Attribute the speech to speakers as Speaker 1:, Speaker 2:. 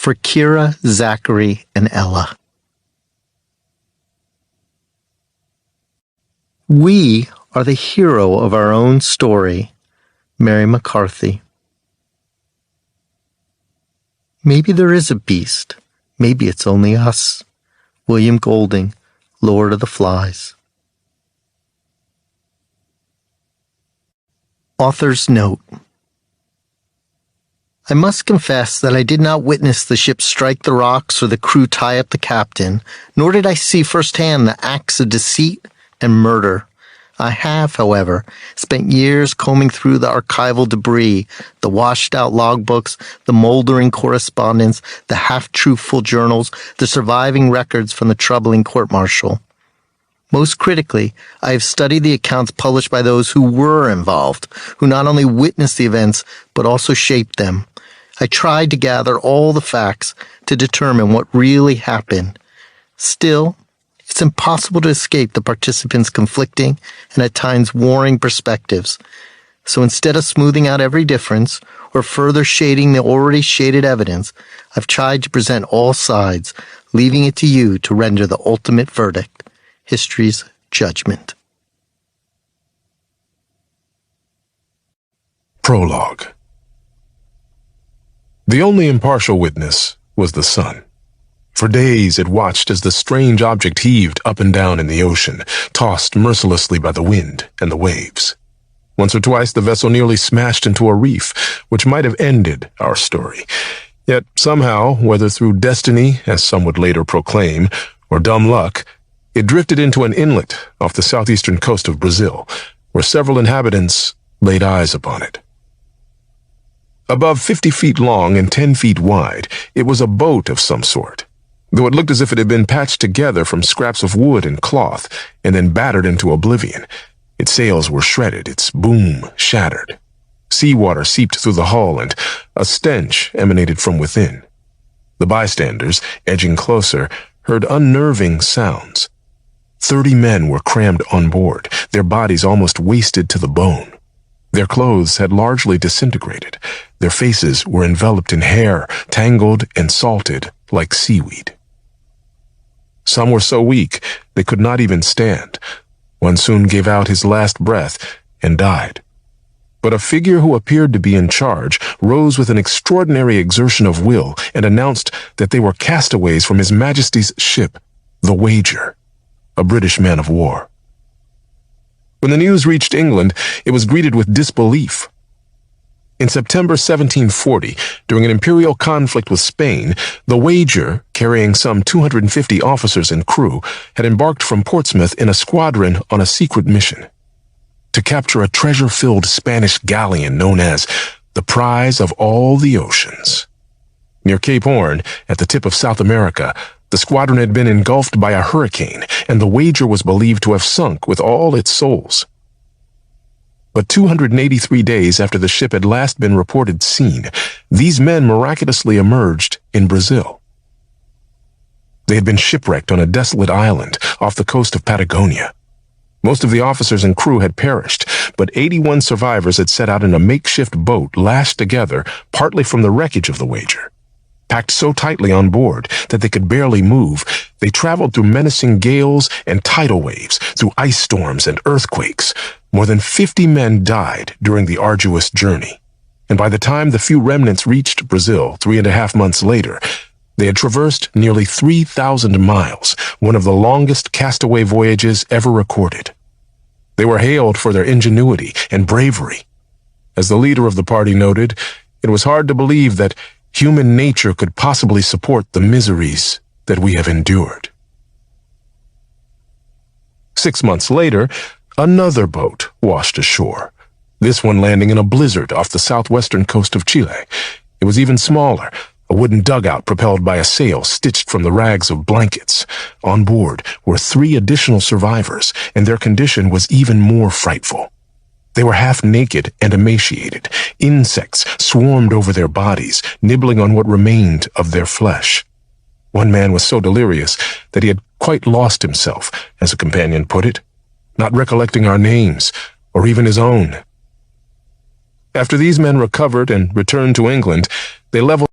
Speaker 1: for Kira, Zachary, and Ella. We are the hero of our own story. Mary McCarthy. Maybe there is a beast. Maybe it's only us. William Golding, Lord of the Flies. Author's note. I must confess that I did not witness the ship strike the rocks or the crew tie up the captain, nor did I see firsthand the acts of deceit and murder. I have, however, spent years combing through the archival debris, the washed-out logbooks, the moldering correspondence, the half-truthful journals, the surviving records from the troubling court-martial. Most critically, I have studied the accounts published by those who were involved, who not only witnessed the events, but also shaped them. I tried to gather all the facts to determine what really happened. Still, it's impossible to escape the participants' conflicting and at times warring perspectives. So instead of smoothing out every difference or further shading the already shaded evidence, I've tried to present all sides, leaving it to you to render the ultimate verdict, history's judgment.
Speaker 2: Prologue. The only impartial witness was the sun. For days it watched as the strange object heaved up and down in the ocean, tossed mercilessly by the wind and the waves. Once or twice the vessel nearly smashed into a reef, which might have ended our story. Yet somehow, whether through destiny, as some would later proclaim, or dumb luck, it drifted into an inlet off the southeastern coast of Brazil, where several inhabitants laid eyes upon it. Above 50 feet long and 10 feet wide, it was a boat of some sort, though it looked as if it had been patched together from scraps of wood and cloth and then battered into oblivion. Its sails were shredded, its boom shattered. Seawater seeped through the hull, and a stench emanated from within. The bystanders, edging closer, heard unnerving sounds. 30 men were crammed on board, their bodies almost wasted to the bone. Their clothes had largely disintegrated. Their faces were enveloped in hair, tangled and salted like seaweed. Some were so weak they could not even stand. One soon gave out his last breath and died. But a figure who appeared to be in charge rose with an extraordinary exertion of will and announced that they were castaways from His Majesty's ship, the Wager, a British man of war. When the news reached England, it was greeted with disbelief. In September 1740, during an imperial conflict with Spain, the Wager, carrying some 250 officers and crew, had embarked from Portsmouth in a squadron on a secret mission to capture a treasure-filled Spanish galleon known as the Prize of All the Oceans. Near Cape Horn, at the tip of South America, the squadron had been engulfed by a hurricane, and the Wager was believed to have sunk with all its souls. But 283 days after the ship had last been reported seen, these men miraculously emerged in Brazil. They had been shipwrecked on a desolate island off the coast of Patagonia. Most of the officers and crew had perished, but 81 survivors had set out in a makeshift boat lashed together partly from the wreckage of the Wager. Packed so tightly on board that they could barely move, they traveled through menacing gales and tidal waves, through ice storms and earthquakes. More than 50 men died during the arduous journey, and by the time the few remnants reached Brazil 3.5 months later, they had traversed nearly 3,000 miles, one of the longest castaway voyages ever recorded. They were hailed for their ingenuity and bravery. As the leader of the party noted, it was hard to believe that human nature could possibly support the miseries that we have endured. 6 months later, another boat washed ashore, this one landing in a blizzard off the southwestern coast of Chile. It was even smaller, a wooden dugout propelled by a sail stitched from the rags of blankets. On board were 3 additional survivors, and their condition was even more frightful. They were half naked and emaciated. Insects swarmed over their bodies, nibbling on what remained of their flesh. One man was so delirious that he had quite lost himself, as a companion put it, not recollecting our names, or even his own. After these men recovered and returned to England, they leveled